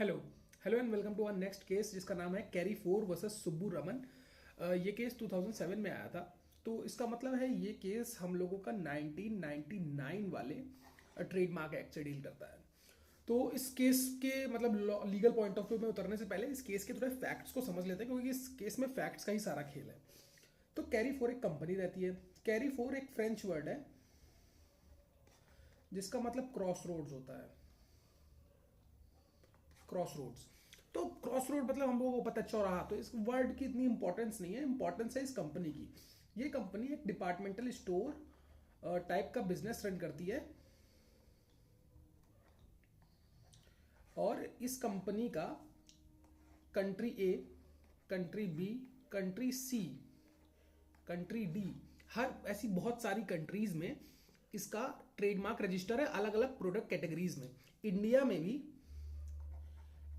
Hello hello and welcome to our next case जिसका नाम है Carrie four versus Subbu Raman. ये केस 2007 में आया था। तो इसका मतलब है ये केस हम लोगों का 1999 वाले ट्रेडमार्क एक्ट से डील करता है। तो इस केस के मतलब लीगल पॉइंट ऑफ व्यू में उतरने से पहले इस केस के थोड़े फैक्ट्स को समझ लेते हैं, क्योंकि इस केस में फैक्ट्स का ही सारा खेल है। तो कैरी फोर एक कंपनी रहती है। कैरी फोर एक फ्रेंच वर्ड है जिसका मतलब क्रॉस रोड्स होता है। क्रॉस रोड्स, तो क्रॉस रोड मतलब हम लोगों को पता है चौराहा। तो इस वर्ड की इतनी इंपॉर्टेंस नहीं है, इंपॉर्टेंस है इस कंपनी की। ये कंपनी एक डिपार्टमेंटल स्टोर टाइप का बिजनेस रन करती है, और इस कंपनी का कंट्री ए, country B, country C, country D, हर ऐसी बहुत सारी कंट्रीज में इसका ट्रेडमार्क रजिस्टर है, अलग अलग प्रोडक्ट कैटेगरीज में।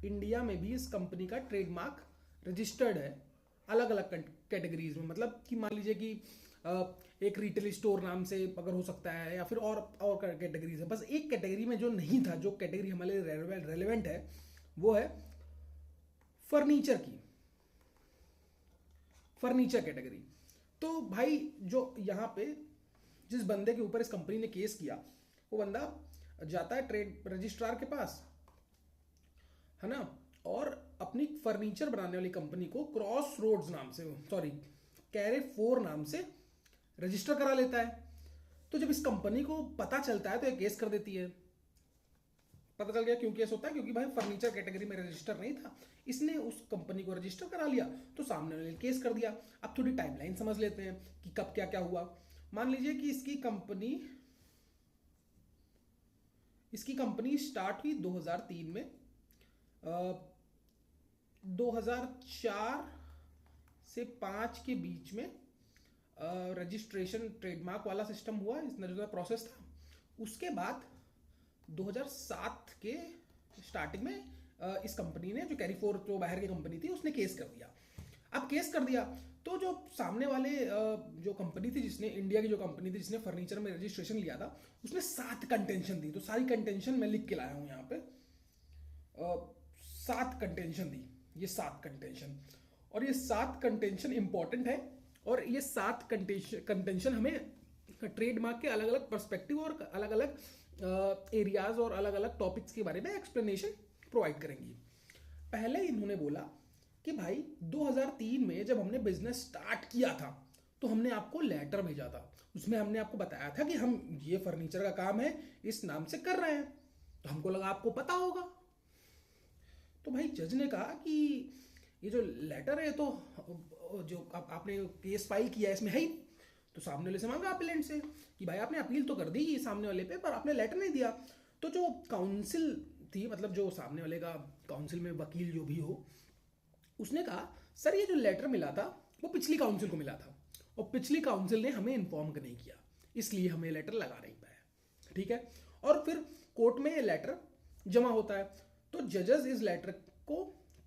इंडिया में भी इस कंपनी का ट्रेडमार्क रजिस्टर्ड है अलग अलग कैटेगरीज में। मतलब कि मान लीजिए कि एक रिटेल स्टोर नाम से अगर हो सकता है, या फिर और कैटेगरीज है। बस एक कैटेगरी में जो नहीं था, जो कैटेगरी हमारे लिए रेलेवेंट है, वो है फर्नीचर की, फर्नीचर कैटेगरी। तो भाई जो यहाँ पे जिस बंदे के ऊपर इस कंपनी ने केस किया, वो बंदा जाता है ट्रेड रजिस्ट्रार के पास, है ना, और अपनी फर्नीचर बनाने वाली कंपनी को क्रॉस रोड्स नाम से, सॉरी कैरे फोर नाम से रजिस्टर करा लेता है। तो जब इस कंपनी को पता चलता है तो ये केस कर देती है। पता चल गया क्यों केस होता है, क्योंकि भाई फर्नीचर कैटेगरी में रजिस्टर नहीं था, इसने उस कंपनी को रजिस्टर करा लिया, तो सामने वाले ने केस कर दिया। अब थोड़ी टाइमलाइन समझ लेते हैं कि कब क्या क्या हुआ। मान लीजिए कि इसकी कंपनी स्टार्ट हुई 2003 में। 2004 से 5 के बीच में रजिस्ट्रेशन ट्रेडमार्क वाला सिस्टम हुआ, इसमें जो प्रोसेस था। उसके बाद 2007 के स्टार्टिंग में इस कंपनी ने, जो कैरी फोर जो बाहर की कंपनी थी, उसने केस कर दिया। अब केस कर दिया तो जो सामने वाले जो कंपनी थी, जिसने इंडिया की जो कंपनी थी जिसने फर्नीचर में रजिस्ट्रेशन लिया था, उसने 7 कंटेंशन दी। तो सारी कंटेंशन मैं लिख के लाया हूं यहाँ पे। 7 कंटेंशन दी, ये 7 कंटेंशन, और ये 7 कंटेंशन इंपॉर्टेंट है। और ये 7 कंटेंशन हमें ट्रेडमार्क के अलग अलग पर्सपेक्टिव और अलग अलग एरियाज और अलग अलग टॉपिक्स के बारे में एक्सप्लेनेशन प्रोवाइड करेंगी। पहले इन्होंने बोला कि भाई 2003 में जब हमने बिजनेस स्टार्ट किया था, तो हमने आपको लेटर भेजा था। उसमें हमने आपको बताया था कि हम ये फर्नीचर का काम है, इस नाम से कर रहे हैं, तो हमको लगा आपको पता होगा। तो भाई जज ने कहा कि ये जो लेटर है, तो जो आपने केस फाइल किया है इसमें है ही नहीं। तो सामने वाले से मांगा अपीलेंट से कि भाई आपने अपील तो कर दी सामने वाले पे, पर आपने लेटर नहीं दिया। तो जो काउंसिल थी, मतलब जो सामने वाले का काउंसिल में वकील जो भी हो, उसने कहा सर ये जो लेटर मिला था वो पिछली काउंसिल को मिला था, और पिछली काउंसिल ने हमें इन्फॉर्म नहीं किया, इसलिए हमें लेटर लगा नहीं पाया। ठीक है। और फिर कोर्ट में ये लेटर जमा होता है, तो जजेस इस लेटर को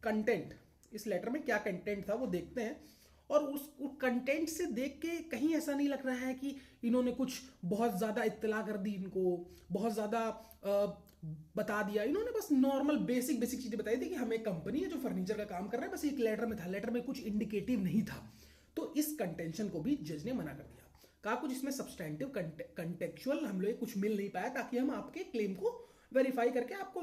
कंटेंट, इस लेटर में क्या कंटेंट था वो देखते हैं, और उस कंटेंट से देख के कहीं ऐसा नहीं लग रहा है कि इन्होंने कुछ बहुत ज्यादा इत्तला कर दी, इनको बहुत ज्यादा बता दिया। इन्होंने बस नॉर्मल बेसिक चीजें बताई थी कि हम एक कंपनी है जो फर्नीचर का काम कर रहा है, बस एक लेटर में था, लेटर में कुछ इंडिकेटिव नहीं था। तो इस कंटेंशन को भी जज ने मना कर दिया, कहा कुछ इसमें सब्सटेंटिव कंटेक्चुअल हम लोग कुछ मिल नहीं पाया, ताकि हम आपके क्लेम को वेरीफाई करके आपको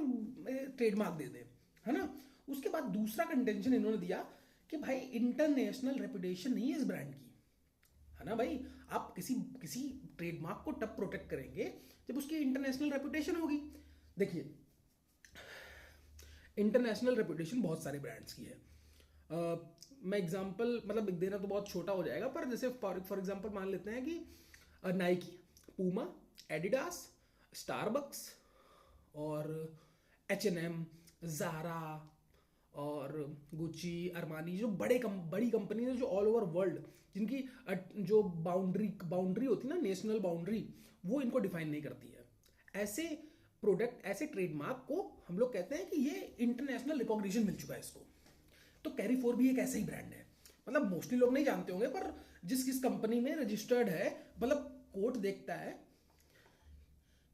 ट्रेडमार्क दे दें, है ना। उसके बाद दूसरा कंटेंशन इन्होंने दिया कि भाई इंटरनेशनल रेपुटेशन नहीं है इस ब्रांड की, है ना भाई। आप किसी ट्रेडमार्क को तब प्रोटेक्ट करेंगे जब उसकी इंटरनेशनल रेपुटेशन होगी। देखिए, इंटरनेशनल रेपुटेशन बहुत सारे ब्रांड्स की है। मैं एग्जांपल मतलब देना तो बहुत छोटा हो जाएगा, पर जैसे फॉर एग्जांपल मान लेते हैं कि नाइकी, पूमा, एडिडास, स्टारबक्स और H&M, जारा और गुची, अरमानी, जो बड़ी कंपनी है जो ऑल ओवर वर्ल्ड, जिनकी जो बाउंड्री होती है ना, नेशनल बाउंड्री, वो इनको डिफाइन नहीं करती है। ऐसे प्रोडक्ट, ऐसे ट्रेडमार्क को हम लोग कहते हैं कि ये इंटरनेशनल रिकॉग्निशन मिल चुका है इसको। तो कैरी फोर भी एक ऐसा ही ब्रांड है। मतलब मोस्टली लोग नहीं जानते होंगे, पर जिस कंपनी में रजिस्टर्ड है, मतलब कोर्ट देखता है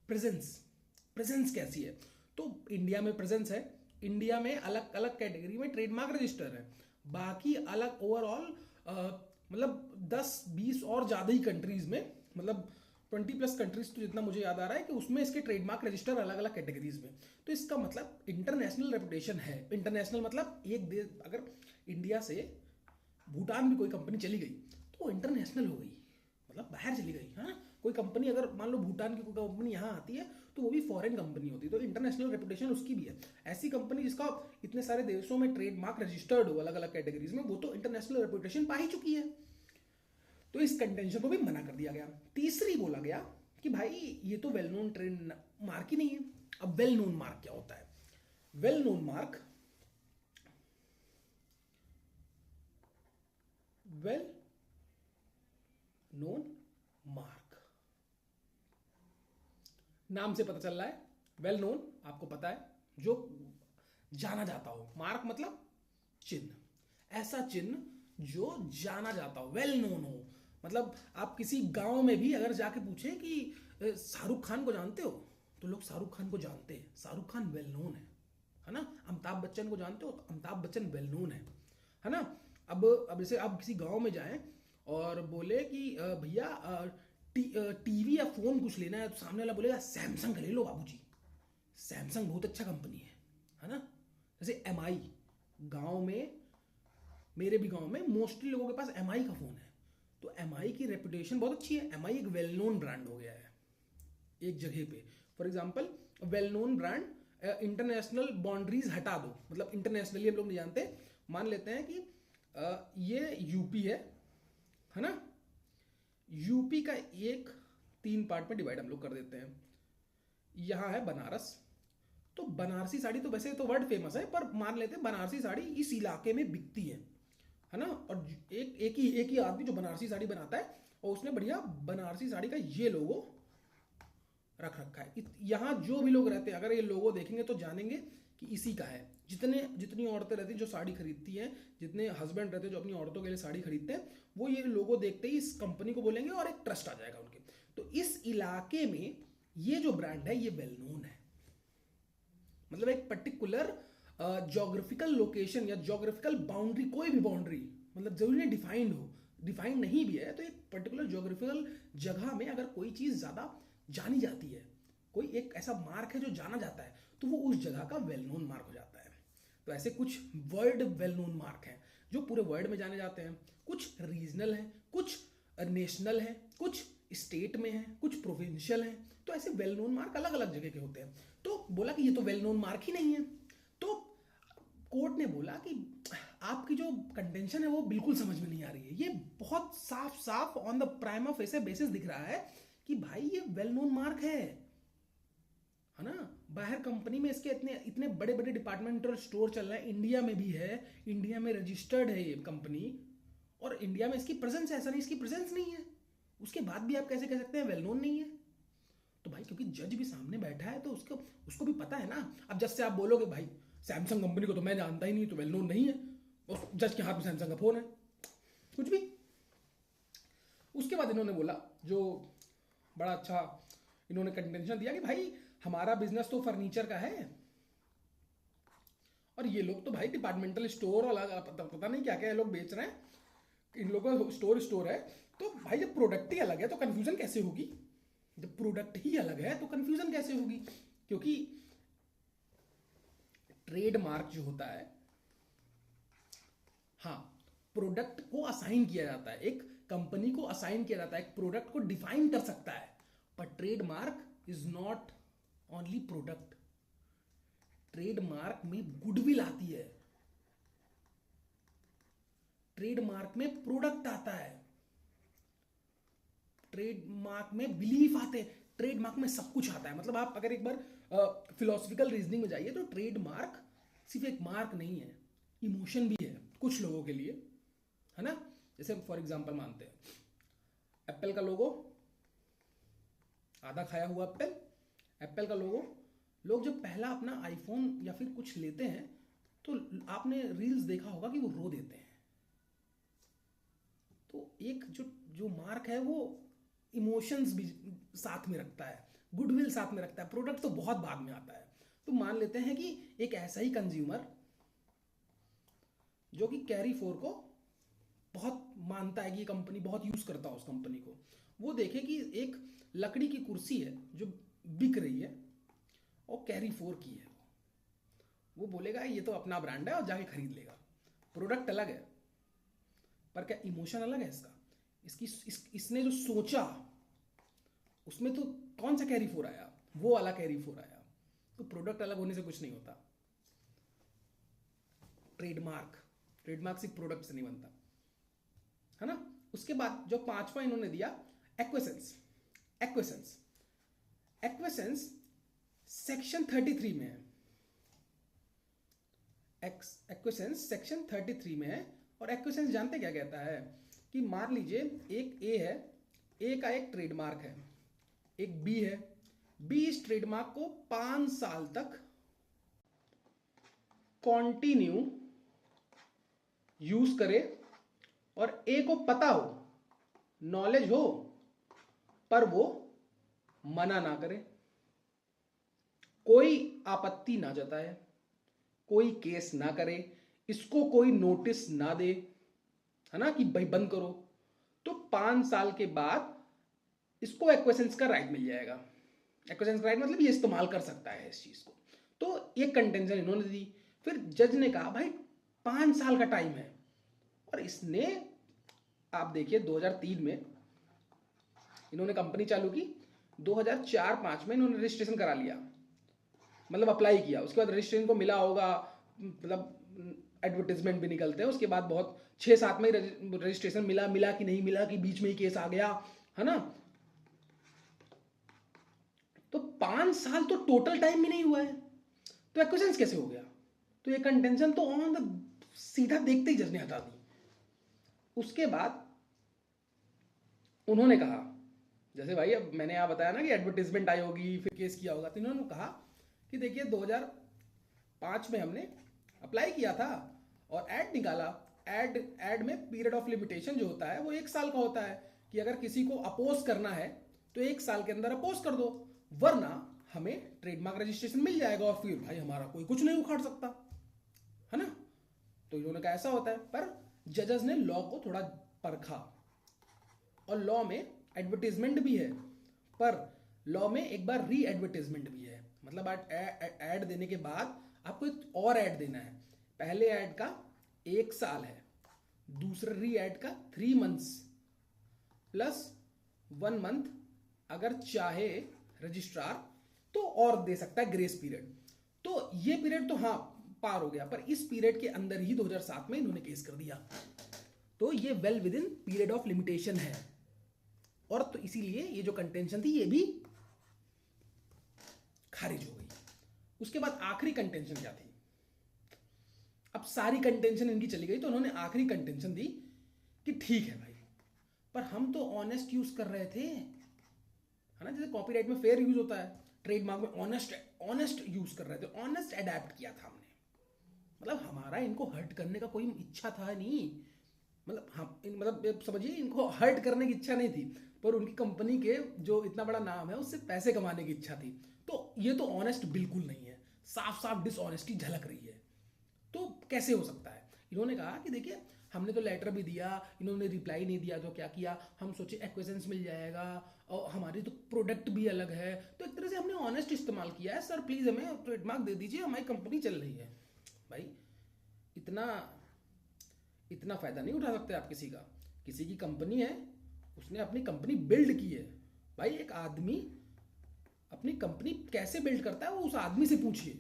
प्रेजेंस कैसी है। तो इंडिया में प्रेजेंस है, इंडिया में अलग अलग कैटेगरी में ट्रेडमार्क रजिस्टर है, बाकी अलग ओवरऑल मतलब 10-20 और ज़्यादा ही कंट्रीज में, मतलब 20+ कंट्रीज तो जितना मुझे याद आ रहा है कि उसमें इसके ट्रेडमार्क रजिस्टर अलग अलग कैटेगरीज में। तो इसका मतलब इंटरनेशनल रेपुटेशन है। इंटरनेशनल मतलब एक देश, अगर इंडिया से भूटान भी कोई कंपनी चली गई तो वो इंटरनेशनल हो गई, मतलब बाहर चली गई। हाँ, कोई कंपनी अगर मान लो भूटान की कोई कंपनी यहाँ आती है तो वो भी फॉरेन कंपनी होती है, तो इंटरनेशनल रेपुटेशन उसकी भी है। ऐसी कंपनी जिसका इतने सारे देशों में ट्रेडमार्क रजिस्टर्ड हो अलग अलग कैटेगरीज में, वो तो इंटरनेशनल रेपुटेशन पा ही चुकी है। तो इस कंटेंशन को भी मना कर दिया गया। तीसरी बोला गया कि भाई ये तो वेल नोन ट्रेड मार्क ही नहीं है। अब वेल नोन मार्क क्या होता है? Well known mark, well known mark, नाम से पता चल रहा है वेल नोन, आपको पता है, जो जाना जाता हो। मार्क मतलब चिन्ह, ऐसा चिन्ह जो जाना जाता हो, वेल नोन हो। मतलब आप किसी गांव में भी अगर जाके पूछें कि शाहरुख खान को जानते हो, तो लोग शाहरुख खान को जानते हैं, शाहरुख खान वेल नोन है ना। अमिताभ बच्चन को जानते हो, तो अमिताभ बच्चन वेल नोन है ना। अब जैसे आप किसी गांव में जाएं और बोले कि भैया टीवी या फोन कुछ लेना है, तो सामने वाला बोलेगा सैमसंग का ले लो बाबूजी, सैमसंग बहुत अच्छा कंपनी है ना। जैसे एमआई, गांव में, मेरे भी गांव में मोस्टली लोगों के पास एमआई का फोन है, तो एमआई की रेपुटेशन बहुत अच्छी है। एमआई एक वेल नोन ब्रांड हो गया है एक जगह पे। For example well known brand, international boundaries हटा दो, मतलब इंटरनेशनली हम लोग नहीं जानते, मान लेते हैं कि ये यूपी है ना। यूपी का एक 3 पार्ट में डिवाइड हम लोग कर देते हैं। यहाँ है बनारस, तो बनारसी साड़ी तो वैसे तो वर्ल्ड फेमस है, पर मान लेते हैं बनारसी साड़ी इस इलाके में बिकती है ना। और एक ही आदमी जो बनारसी साड़ी बनाता है, और उसने बढ़िया बनारसी साड़ी का ये लोगो रख रखा है। यहाँ जो भी लोग रहते हैं, अगर ये लोगो देखेंगे तो जानेंगे कि इसी का है। जितनी औरतें रहती हैं जो साड़ी खरीदती हैं, जितने हस्बैंड रहते हैं जो अपनी औरतों के लिए साड़ी खरीदते हैं, वो ये लोगो देखते ही इस कंपनी को बोलेंगे और एक ट्रस्ट आ जाएगा उनके। तो इस इलाके में ये जो ब्रांड है ये वेल नोन है। मतलब एक पर्टिकुलर जोग्राफिकल लोकेशन या जोग्राफिकल बाउंड्री, कोई भी बाउंड्री, मतलब जरूरी नहीं डिफाइंड हो, डिफाइंड नहीं भी है तो एक पर्टिकुलर जोग्राफिकल जगह में अगर कोई चीज ज्यादा जानी जाती है, कोई एक ऐसा मार्क है जो जाना जाता है, तो वो उस जगह का वेल नोन मार्क हो जाता है। तो ऐसे कुछ वर्ल्ड वेल नोन मार्क हैं जो पूरे वर्ल्ड में जाने जाते हैं। कुछ रीजनल हैं, कुछ नेशनल हैं, कुछ स्टेट में हैं, कुछ प्रोविंशियल हैं। तो ऐसे वेल नोन मार्क अलग अलग जगह के होते हैं। तो बोला कि ये तो वेल नोन मार्क ही नहीं है। तो कोर्ट ने बोला कि आपकी जो कंटेंशन है वो बिल्कुल समझ में नहीं आ रही है। ये बहुत साफ साफ on the prima facie basis दिख रहा है कि भाई ये वेल नोन मार्क है ना। बाहर कंपनी में इसके इतने इतने बड़े बड़े डिपार्टमेंटल स्टोर चल रहे हैं, इंडिया में भी है, इंडिया में रजिस्टर्ड है ये कंपनी, और इंडिया में इसकी प्रेजेंस है। ऐसा नहीं इसकी प्रेजेंस नहीं है, उसके बाद भी आप कैसे कह सकते हैं वेल नोन नहीं है? तो भाई क्योंकि जज भी सामने बैठा है तो उसको भी पता है ना। अब जज से आप बोलोगे भाई सैमसंग कंपनी को तो मैं जानता ही नहीं, तो वेल नोन नहीं है, और जज के हाथ में सैमसंग का फोन है, कुछ भी। उसके बाद इन्होंने बोला, जो बड़ा अच्छा इन्होंने कंटेंशन दिया कि भाई हमारा बिजनेस तो फर्नीचर का है, और ये लोग तो भाई डिपार्टमेंटल स्टोर और पता नहीं क्या क्या लोग बेच रहे हैं, इन लोगों का स्टोर है। तो भाई जब प्रोडक्ट ही अलग है तो कंफ्यूजन कैसे होगी? जब प्रोडक्ट ही अलग है तो कंफ्यूजन कैसे होगी? क्योंकि ट्रेडमार्क जो होता है, हाँ, प्रोडक्ट को असाइन किया जाता है, एक कंपनी को असाइन किया जाता है, एक प्रोडक्ट को डिफाइन कर सकता है। पर trademark is not only product. Trademark में गुडविल आती है, ट्रेडमार्क में प्रोडक्ट आता है, ट्रेडमार्क में बिलीफ आते हैं, ट्रेडमार्क में सब कुछ आता है। मतलब आप अगर एक बार फिलोसफिकल रीजनिंग में जाइए तो ट्रेडमार्क सिर्फ एक मार्क नहीं है, इमोशन भी है कुछ लोगों के लिए, है ना। जैसे फॉर एग्जांपल मानते हैं एप्पल का लोगो, आधा खाया हुआ एप्पल, एप्पल का लोगो, लोग जब पहला अपना आईफोन या फिर कुछ लेते हैं तो आपने रील्स देखा होगा कि वो रो देते हैं। तो एक जो मार्क है वो इमोशंस भी साथ में रखता है, गुडविल साथ में रखता है। प्रोडक्ट तो बहुत बाद में आता है, तो मान लेते हैं कि एक ऐसा ही कंज्यूमर जो कि कैरी फोर को बहुत मानता है कि ये कंपनी बहुत यूज करता है उस कंपनी को, वो देखे कि एक लकड़ी की कुर्सी है जो बिक रही है और कैरी फोर की है, वो बोलेगा ये तो अपना ब्रांड है और जाके खरीद लेगा। प्रोडक्ट अलग है पर क्या इमोशन अलग है इसका। इसने जो सोचा उसमें तो कौन सा कैरी फोर आया, वो वाला कैरी फोर आया। तो प्रोडक्ट अलग होने से कुछ नहीं होता। ट्रेडमार्क सिर्फ प्रोडक्ट से नहीं बनता, है ना। उसके बाद जो पांचवा इन्होंने दिया एक्वेसेंस सेक्शन 33 में है। एक्वेसेंस सेक्शन 33 में है। और एक्वेसेंस जानते क्या कहता है कि मान लीजिए एक ए है, ए का एक ट्रेडमार्क है, एक बी है, बी इस ट्रेडमार्क को 5 साल तक कॉन्टिन्यू यूज करे और ए को पता हो, नॉलेज हो, पर वो मना ना करे, कोई आपत्ति ना जताए, कोई केस ना करे, इसको कोई नोटिस ना दे, है ना, कि भाई बंद करो, तो 5 साल के बाद इसको एक्वेसेंस का राइट मिल जाएगा। एक्वेसेंस का राइट मतलब ये इस्तेमाल कर सकता है इस चीज को। तो ये कंटेंशन इन्होंने दी। फिर जज ने कहा भाई 5 साल का टाइम है, और इसने आप देखिए 2003 में इन्होंने कंपनी चालू की, 2004-5 में इन्होंने रजिस्ट्रेशन करा लिया, मतलब अप्लाई किया। उसके बाद रजिस्ट्रेशन को मिला होगा, मतलब एडवर्टीजमेंट भी निकलते हैं, उसके बाद बहुत 6-7 में रजिस्ट्रेशन मिला कि नहीं मिला, कि बीच में ही केस आ गया, है ना। तो 5 साल तो टोटल टाइम भी नहीं हुआ है, तो एक्वेसेंस कैसे हो गया। तो ये कंटेंशन तो ऑन द सीधा देखते ही जज ने हटा दी। उसके बाद उन्होंने कहा, जैसे भाई अब मैंने यहाँ बताया ना कि एडवर्टीजमेंट आई होगी फिर केस किया होगा, तो इन्होंने कहा कि देखिए 2005 में हमने अप्लाई किया था और ऐड निकाला। ऐड में पीरियड ऑफ लिमिटेशन जो होता है वो 1 साल का होता है, कि अगर किसी को अपोज करना है तो 1 साल के अंदर अपोज कर दो, वरना हमें ट्रेडमार्क रजिस्ट्रेशन मिल जाएगा और फिर भाई हमारा कोई कुछ नहीं उखाड़ सकता, है ना। तो इन्होंने कहा ऐसा होता है। पर जजेस ने लॉ को थोड़ा परखा, और लॉ में एडवर्टीजमेंट भी है, पर लॉ में एक बार री एडवर्टीजमेंट भी है। मतलब ऐड देने के बाद आपको एक और ऐड देना है। पहले ऐड का 1 साल है, दूसरे री ऐड का 3 मंथ्स प्लस 1 मंथ, अगर चाहे रजिस्ट्रार तो और दे सकता है ग्रेस पीरियड। तो ये पीरियड तो हाँ पार हो गया, पर इस पीरियड के अंदर ही 2007 में इन्होंने केस कर दिया। तो ये well with in period of limitation है, और तो इसीलिए ये जो कंटेंशन थी ये भी खारिज हो गई। उसके बाद आखिरी कंटेंशन क्या थी। अब सारी कंटेंशन इनकी चली गई, तो उन्होंने आखिरी कंटेंशन दी कि ठीक है भाई, पर हम तो ऑनेस्ट यूज कर रहे थे, है ना। जैसे कॉपीराइट में फेयर यूज होता है, ट्रेडमार्क में ऑनेस्ट यूज कर रहे थे, ऑनेस्ट अडेप्ट किया था हमने। मतलब हमारा इनको हर्ट करने का कोई इच्छा था नहीं, मतलब समझिए इनको हर्ट करने की इच्छा नहीं थी, पर उनकी कंपनी के जो इतना बड़ा नाम है उससे पैसे कमाने की इच्छा थी। तो ये तो ऑनेस्ट बिल्कुल नहीं है, साफ साफ डिसऑनेस्टी झलक रही है। तो कैसे हो सकता है। इन्होंने कहा कि देखिए हमने तो लेटर भी दिया, इन्होंने रिप्लाई नहीं दिया, तो क्या किया, हम सोचे एक्वेसेंस मिल जाएगा और हमारी तो प्रोडक्ट भी अलग है, तो एक तरह से हमने ऑनेस्ट इस्तेमाल किया है। सर प्लीज हमें ट्रेडमार्क दे दीजिए, हमारी कंपनी चल रही है। भाई इतना फायदा नहीं उठा सकते आप किसी का। किसी की कंपनी है, उसने अपनी कंपनी बिल्ड की है। भाई एक आदमी अपनी कंपनी कैसे बिल्ड करता है वो उस आदमी से पूछिए,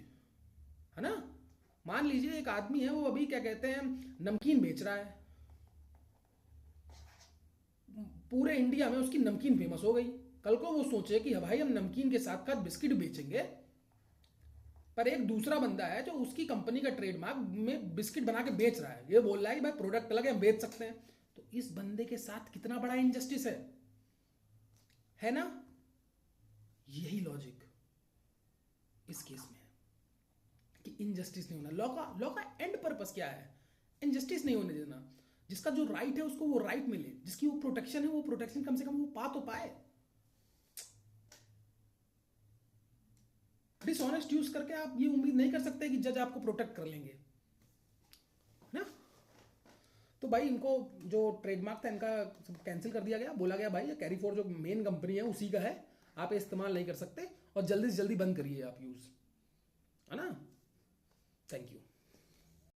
है ना। मान लीजिए एक आदमी है, वो अभी क्या कहते हैं नमकीन बेच रहा है, पूरे इंडिया में उसकी नमकीन फेमस हो गई। कल को वो सोचे कि भाई हम नमकीन के साथ साथ बिस्किट बेचेंगे, पर एक दूसरा बंदा है जो उसकी कंपनी का ट्रेडमार्क में बिस्किट बना के बेच रहा है, ये बोल रहा है कि भाई प्रोडक्ट अलग है, हम बेच सकते हैं। तो इस बंदे के साथ कितना बड़ा इनजस्टिस है ना। यही लॉजिक इस केस में है कि इनजस्टिस नहीं होना। लॉ का एंड पर्पस क्या है, इनजस्टिस नहीं होने देना। जिसका जो राइट है उसको वो राइट मिले, जिसकी वो प्रोटेक्शन है वो प्रोटेक्शन कम से कम वो पा तो पाए। डिसऑनेस्ट यूज करके आप ये उम्मीद नहीं कर सकते कि जज आपको प्रोटेक्ट कर लेंगे ना। तो भाई इनको जो ट्रेडमार्क था इनका कैंसिल कर दिया गया, बोला गया भाई ये कैरी फॉर जो मेन कंपनी है उसी का है, आप इस्तेमाल नहीं कर सकते और जल्दी से जल्दी बंद करिए आप यूज, है ना। Thank you.